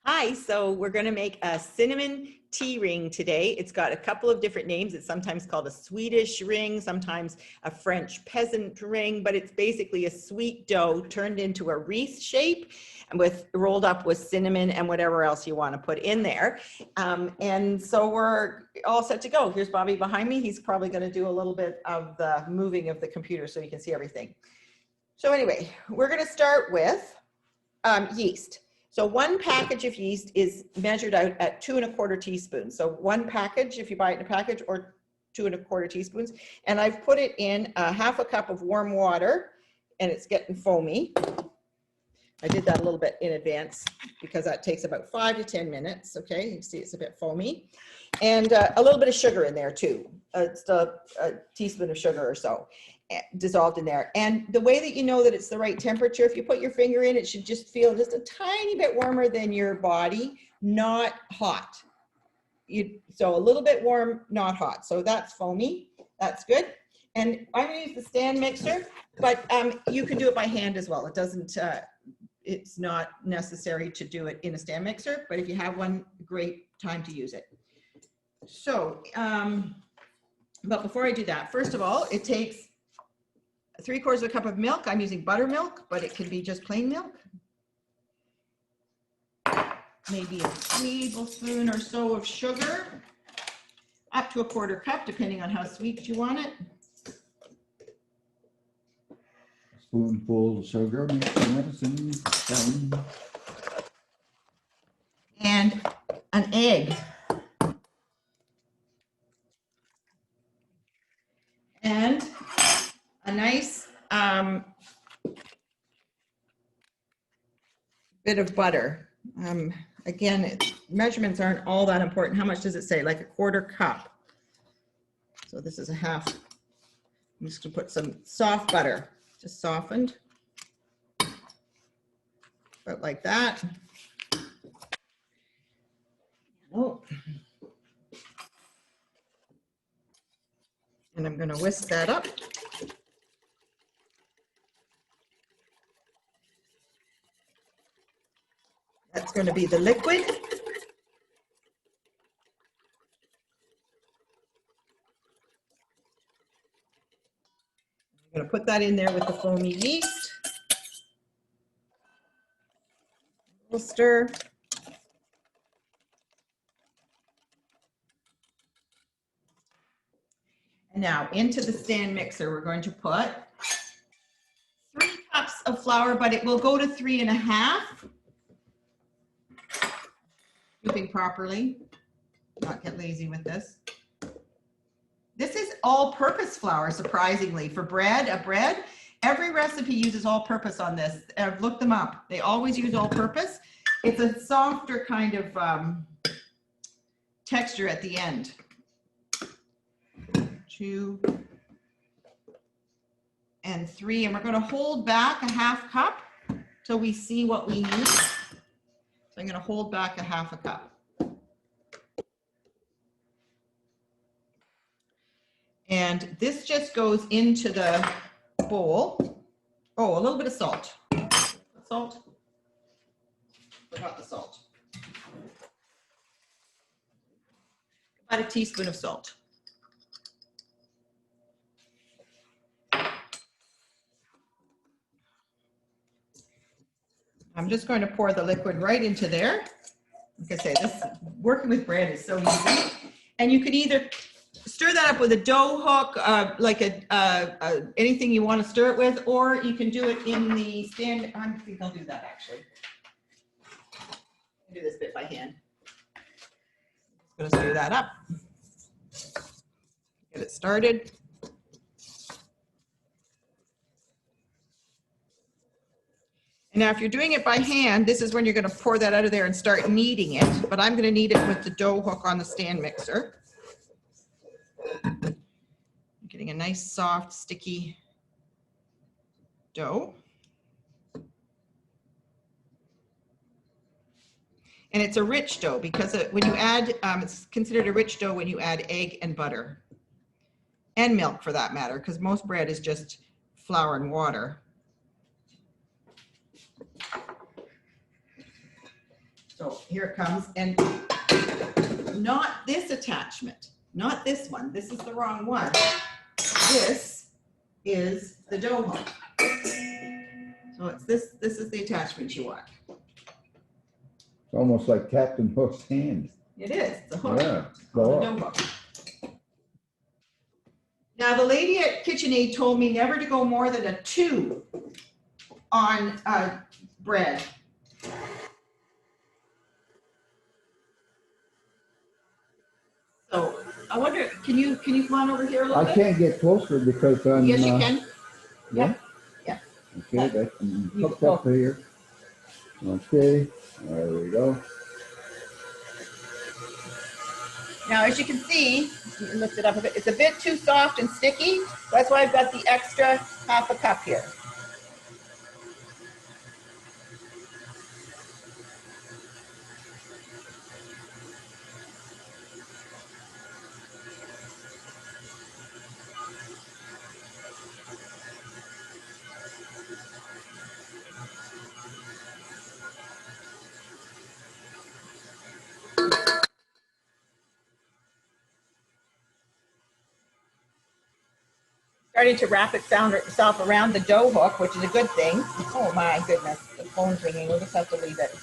Hi, so we're going to make a cinnamon tea ring today. It's got a couple of different names. It's sometimes called a Swedish ring, sometimes a French peasant ring, but it's basically a sweet dough turned into a wreath shape and rolled up with cinnamon and whatever else you want to put in there. And so we're all set to go. Here's Bobby behind me. He's probably going to do a little bit of the moving of the computer so you can see everything. So anyway, we're going to start with yeast. So one package of yeast is measured out at 2 1/4 teaspoons. So one package, if you buy it in a package, or 2 1/4 teaspoons. And I've put it in a 1/2 cup of warm water and it's getting foamy. I did that a little bit in advance because that takes about 5 to 10 minutes. Okay, you see it's a bit foamy. And a little bit of sugar in there too. It's a teaspoon of sugar or so dissolved in there. And the way that you know that it's the right temperature, if you put your finger in, it should just feel just a tiny bit warmer than your body, not hot. So a little bit warm, not hot. So that's foamy. That's good. And I'm going to use the stand mixer, but you can do it by hand as well. It doesn't, it's not necessary to do it in a stand mixer, but if you have one, great time to use it. So, but before I do that, first of all, it takes 3/4 cup of milk. I'm using buttermilk, but it could be just plain milk. Maybe a tablespoon or so of sugar, up to 1/4 cup, depending on how sweet you want it. Spoonful of sugar makes medicine. And an egg. And a nice bit of butter. Again, measurements aren't all that important. How much does it say? Like 1/4 cup. So this is a 1/2. I'm just gonna put some soft butter, just softened, about like that. Oh. And I'm gonna whisk that up. That's going to be the liquid. I'm going to put that in there with the foamy yeast. We'll stir. And now into the stand mixer, we're going to put 3 cups of flour, but it will go to 3 1/2. Scooping properly, not get lazy with this. This is all-purpose flour, surprisingly, for bread. Every recipe uses all-purpose on this. I've looked them up. They always use all-purpose. It's a softer kind of texture at the end. 2 and 3, and we're going to hold back a 1/2 cup till we see what we need. So I'm going to hold back a 1/2 cup. And this just goes into the bowl. Oh, a little bit of salt. Salt. Forgot the salt. About a teaspoon of salt. I'm just going to pour the liquid right into there. Like I say, this working with bread is so easy. And you could either stir that up with a dough hook, like anything you want to stir it with, or you can do it in the stand. I think I'll do that actually. I'll do this bit by hand. I'm just going to stir that up. Get it started. And now if you're doing it by hand, this is when you're going to pour that out of there and start kneading it. But I'm going to knead it with the dough hook on the stand mixer. Getting a nice, soft, sticky dough. And it's a rich dough because when you add, it's considered a rich dough when you add egg and butter. And milk for that matter, because most bread is just flour and water. So here it comes, and not this attachment, not this one. This is the wrong one. This is the dough hook. So it's this is the attachment you want. It's almost like Captain Hook's hand. It is, the hook. Yeah. The dough hook. Now the lady at KitchenAid told me never to go more than a 2 on bread. So I wonder, can you come on over here a little I bit? can't get closer because I'm. Yes, you can. Yeah. Yeah. Okay, that's hooked up here. Okay, there we go. Now, as you can see, lift it up a bit. It's a bit too soft and sticky. That's why I've got the extra half a cup here. Starting to wrap itself around the dough hook, which is a good thing. Oh my goodness, the phone's ringing. We'll just have to leave it.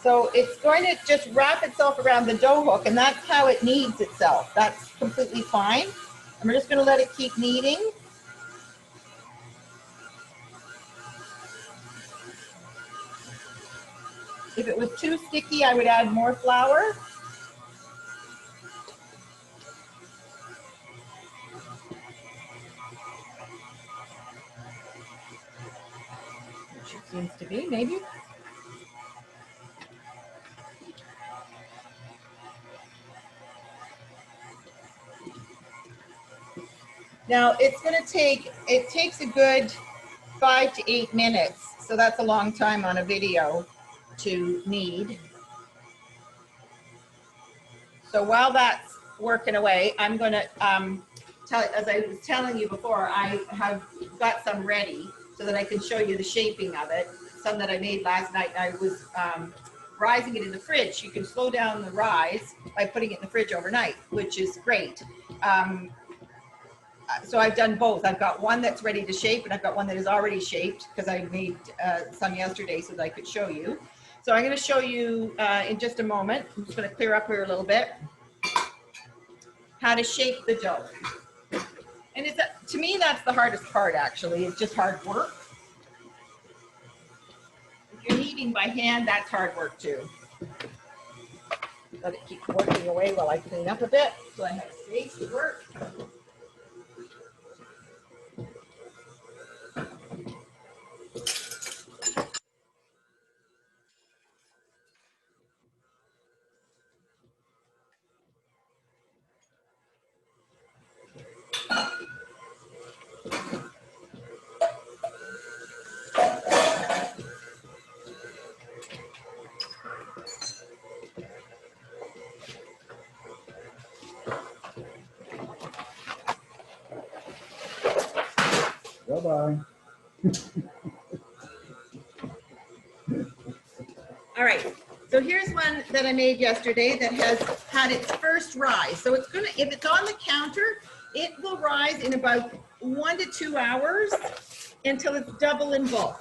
So it's going to just wrap itself around the dough hook, and that's how it kneads itself. That's completely fine. And we're just going to let it keep kneading. If it was too sticky, I would add more flour. Which it seems to be, maybe. Now it's going to it takes a good 5 to 8 minutes. So that's a long time on a video to knead. So while that's working away, I'm going to as I was telling you before, I have got some ready so that I can show you the shaping of it. Some that I made last night. I was rising it in the fridge. You can slow down the rise by putting it in the fridge overnight, which is great. So I've done both. I've got one that's ready to shape, and I've got one that is already shaped because I made some yesterday so that I could show you. So I'm going to show you in just a moment. I'm just going to clear up here a little bit how to shape the dough. And to me, that's the hardest part, actually. It's just hard work. If you're kneading by hand, that's hard work too. Let it keep working away while I clean up a bit so I have space to work. Bye-bye. All right, so here's one that I made yesterday that has had its first rise. So it's gonna, if it's on the counter, it will rise in about 1 to 2 hours until it's double in bulk.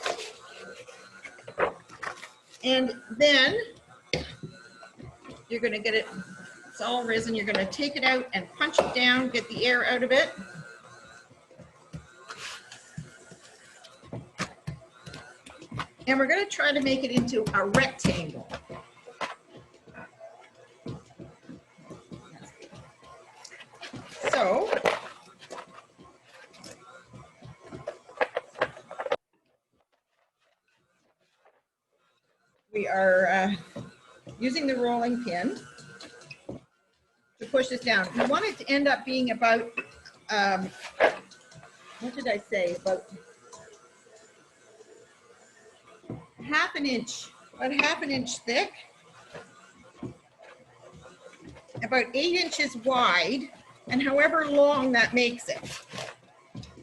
And then you're gonna get it, it's all risen, you're gonna take it out and punch it down, get the air out of it. And we're gonna try to make it into a rectangle. So we are using the rolling pin to push this down. We want it to end up being about, what did I say, about half an inch, about half an inch thick, about 8 inches wide, and however long that makes it.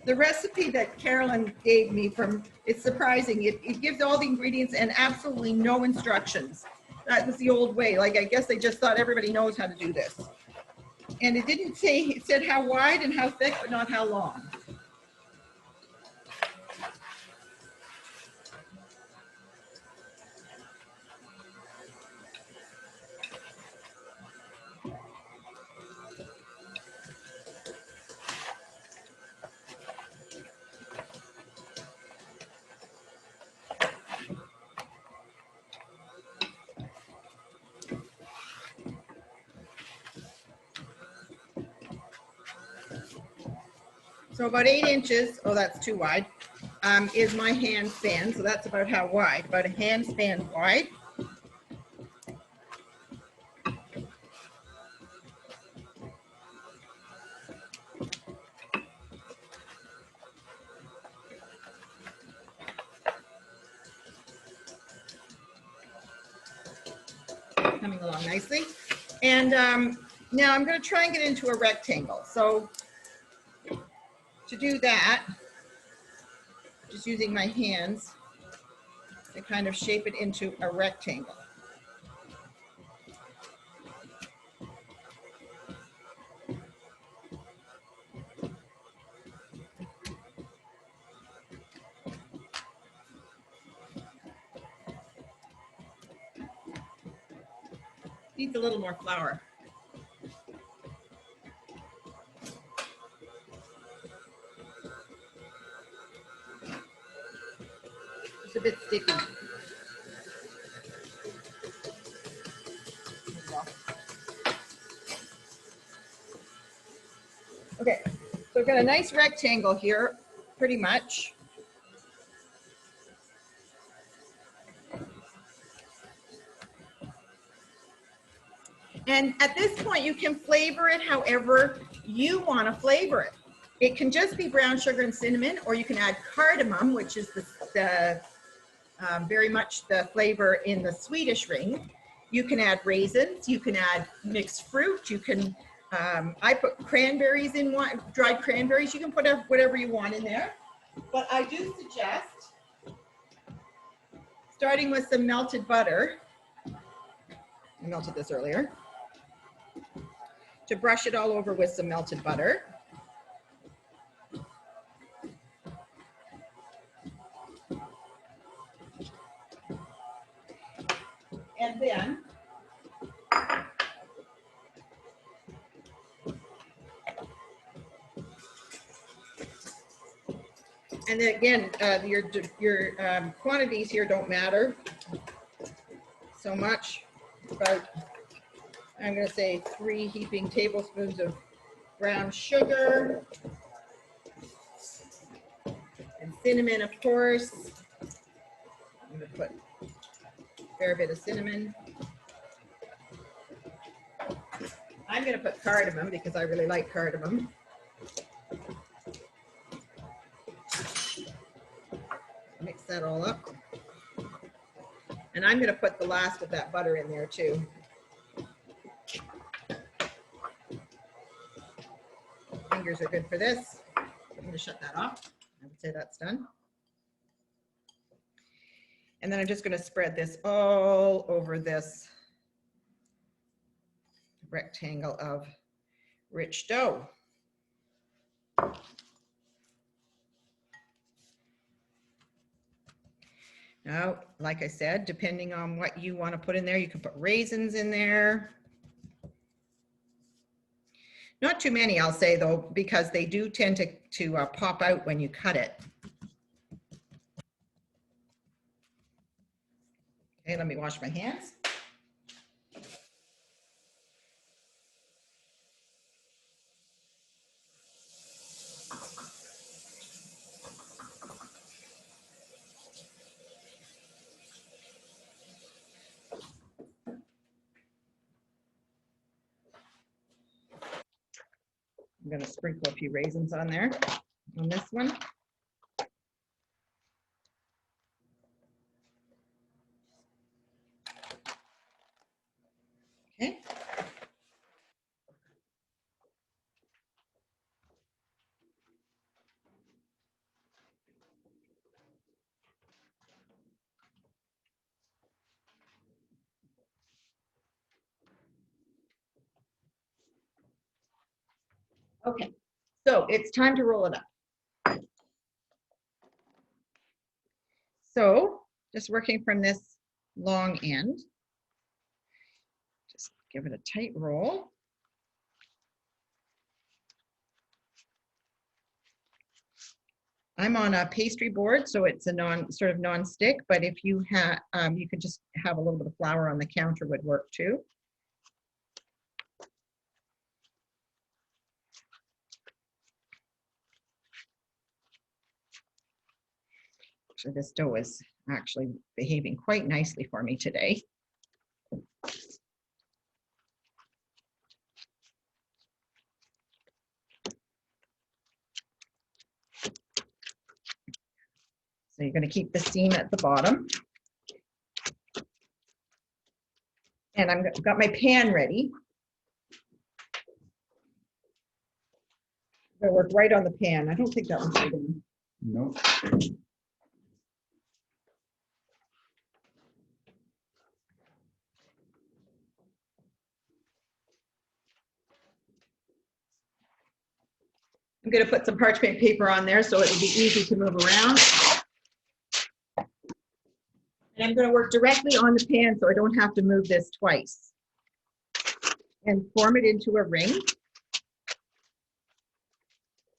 The recipe that Carolyn gave me from, it's surprising, it gives all the ingredients and absolutely no instructions. That was the old way. Like, I guess they just thought everybody knows how to do this. And it didn't say, it said how wide and how thick, but not how long. So about 8 inches, oh, that's too wide, is my hand span. So that's about how wide, about a hand span wide. Coming along nicely. And now I'm going to try and get into a rectangle. So to do that, just using my hands to kind of shape it into a rectangle. Needs a little more flour. It's a bit sticky. Okay, so we've got a nice rectangle here, pretty much. And at this point, you can flavor it however you want to flavor it. It can just be brown sugar and cinnamon, or you can add cardamom, which is the very much the flavor in the Swedish ring. You can add raisins, you can add mixed fruit, you can, I put cranberries in one, dried cranberries, you can put whatever you want in there. But I do suggest starting with some melted butter. I melted this earlier. To brush it all over with some melted butter. And then again, your quantities here don't matter so much. About, I'm going to say 3 heaping tablespoons of brown sugar and cinnamon, of course. I'm going to put a fair bit of cinnamon. I'm going to put cardamom because I really like cardamom. Mix that all up. And I'm going to put the last of that butter in there too. Fingers are good for this. I'm going to shut that off. I would say that's done. And then I'm just going to spread this all over this rectangle of rich dough. Now, like I said, depending on what you want to put in there, you can put raisins in there. Not too many, I'll say, though, because they do tend to pop out when you cut it. Okay, let me wash my hands. I'm going to sprinkle a few raisins on there, on this one. Okay. Okay, so it's time to roll it up. So just working from this long end, just give it a tight roll. I'm on a pastry board, so it's a sort of non-stick, but if you have, you could just have a little bit of flour on the counter would work too. So this dough is actually behaving quite nicely for me today. So you're going to keep the seam at the bottom. And I've got my pan ready. I'm going to work right on the pan. I don't think that one's big enough. No. I'm going to put some parchment paper on there so it'll be easy to move around. And I'm going to work directly on the pan so I don't have to move this twice. And form it into a ring. I'm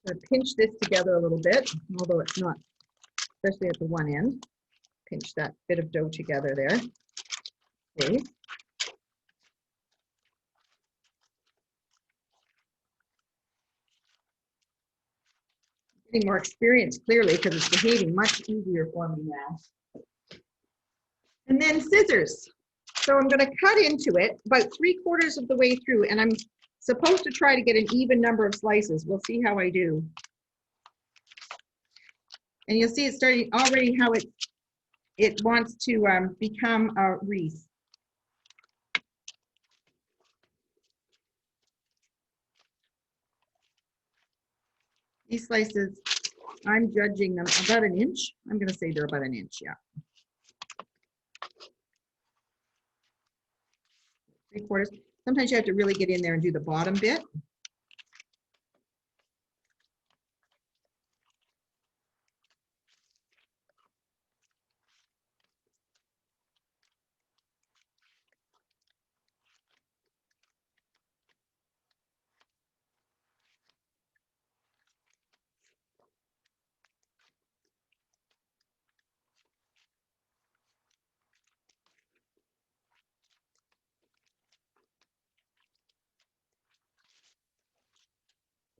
going to pinch this together a little bit, although it's not, especially at the one end. Pinch that bit of dough together there. Okay. Getting more experience clearly because it's behaving much easier for me now. And then scissors. So I'm going to cut into it about 3/4 of the way through, and I'm supposed to try to get an even number of slices. We'll see how I do. And you'll see it's starting already how it wants to become a wreath. These slices, I'm judging them about an inch. I'm going to say they're about an inch, yeah. 3/4. Sometimes you have to really get in there and do the bottom bit.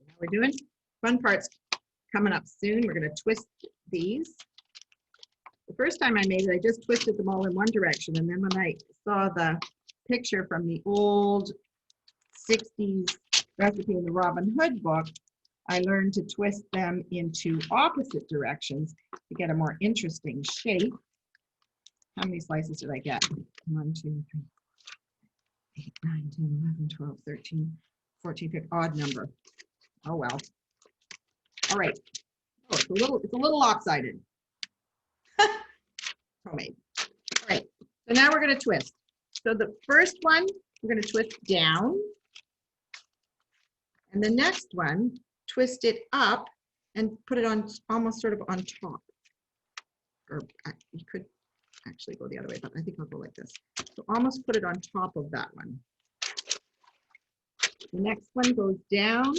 How we're doing? Fun part's coming up soon. We're going to twist these. The first time I made it, I just twisted them all in one direction. And then when I saw the picture from the old 60s recipe in the Robin Hood book, I learned to twist them into opposite directions to get a more interesting shape. How many slices did I get? 1, 2, 3, 8, 9, 10, 11, 12, 13, 14, 15, odd number. Oh well. All right. Oh, it's a little lopsided. Homemade. All right. So now we're going to twist. So the first one, we're going to twist down. And the next one, twist it up and put it on almost sort of on top. Or you could actually go the other way, but I think I'll go like this. So almost put it on top of that one. The next one goes down.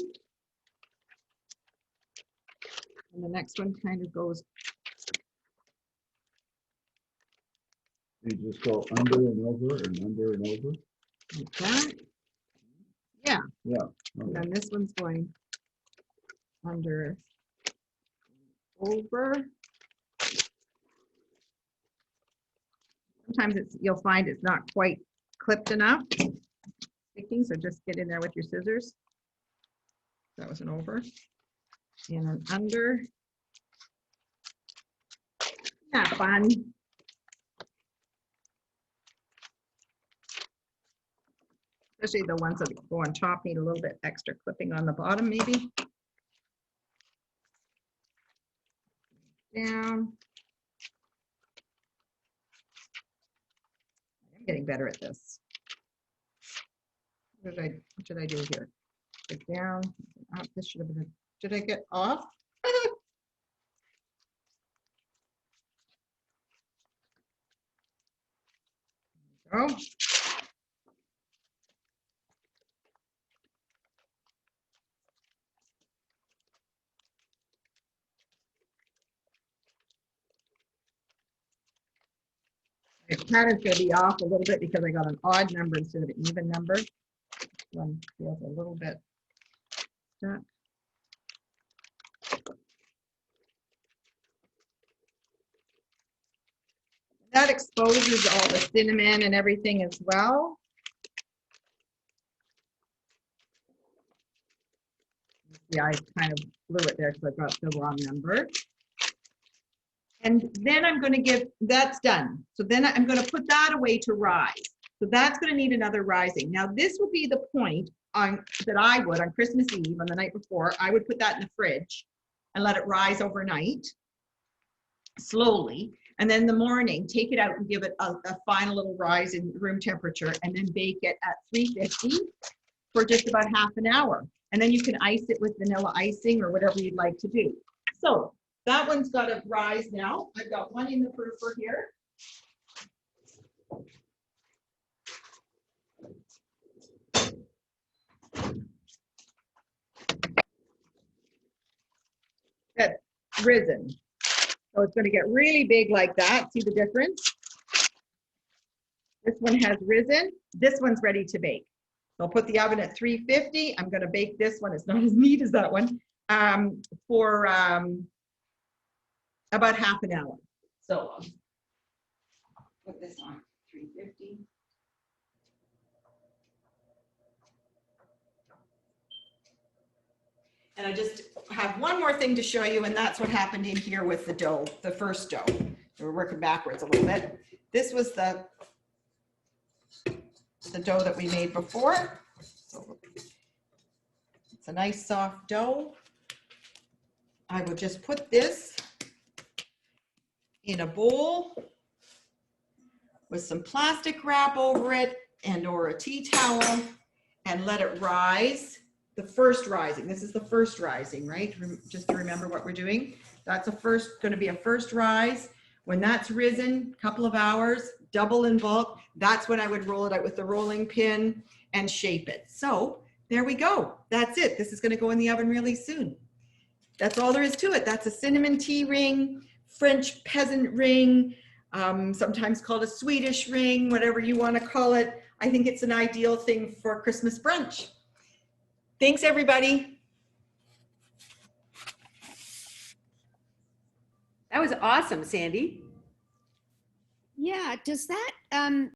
And the next one kind of goes. You just go under and over and under and over. Like that. Yeah. Yeah. Okay. And Okay. then this one's going under, over. Sometimes you'll find it's not quite clipped enough, sticking, so just get in there with your scissors. That was an over. And an under. Not fun. Especially the ones that go on top need a little bit extra clipping on the bottom, maybe. Down. I'm getting better at this. What should I do here? Take down, up. This should have been, did I get off? Oh. The pattern's going to be off a little bit because I got an odd number instead of an even number. One feels a little bit stuck. That exposes all the cinnamon and everything as well. Yeah, I kind of blew it there because I got the wrong number. And then I'm going to give, that's done. So then I'm going to put that away to rise. So that's going to need another rising. Now this would be the point that I would, on Christmas Eve, on the night before, I would put that in the fridge and let it rise overnight, slowly. And then in the morning, take it out and give it a final little rise in room temperature, and then bake it at 350 for just about half an hour. And then you can ice it with vanilla icing or whatever you'd like to do. So that one's got to rise now. I've got one in the proofer here. That's risen. So it's going to get really big like that. See the difference? This one has risen. This one's ready to bake. So I'll put the oven at 350. I'm going to bake this one. It's not as neat as that one. For about half an hour. So I'll put this on 350. And I just have one more thing to show you, and that's what happened in here with the dough, the first dough. We're working backwards a little bit. This was the dough that we made before. So it's a nice soft dough. I will just put this in a bowl with some plastic wrap over it and or a tea towel and let it rise. The first rising, this is the first rising, right? Just to remember what we're doing. That's going to be a first rise. When that's risen, a couple of hours, double in bulk, that's when I would roll it out with the rolling pin and shape it. So there we go. That's it. This is going to go in the oven really soon. That's all there is to it. That's a cinnamon tea ring, French peasant ring, sometimes called a Swedish ring, whatever you want to call it. I think it's an ideal thing for Christmas brunch. Thanks, everybody. That was awesome, Sandy. Yeah, does that